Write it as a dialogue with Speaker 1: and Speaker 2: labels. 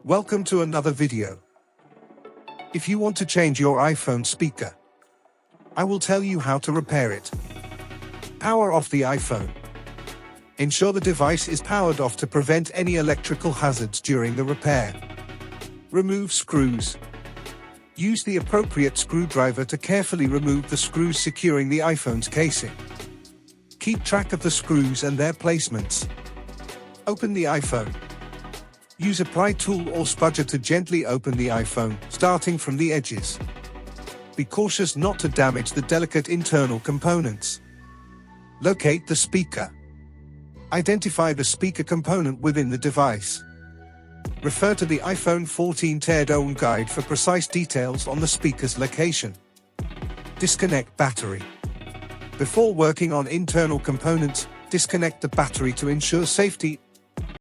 Speaker 1: Welcome to another video. If you want to change your iPhone speaker, I will tell you how to repair it. Power off the iPhone. Ensure the device is powered off to prevent any electrical hazards during the repair. Remove screws. Use the appropriate screwdriver to carefully remove the screws securing the iPhone's casing. Keep track of the screws and their placements. Open the iPhone. Use a pry tool or spudger to gently open the iPhone, starting from the edges. Be cautious not to damage the delicate internal components. Locate the speaker. Identify the speaker component within the device. Refer to the iPhone 14 teardown guide for precise details on the speaker's location. Disconnect battery. Before working on internal components, disconnect the battery to ensure safety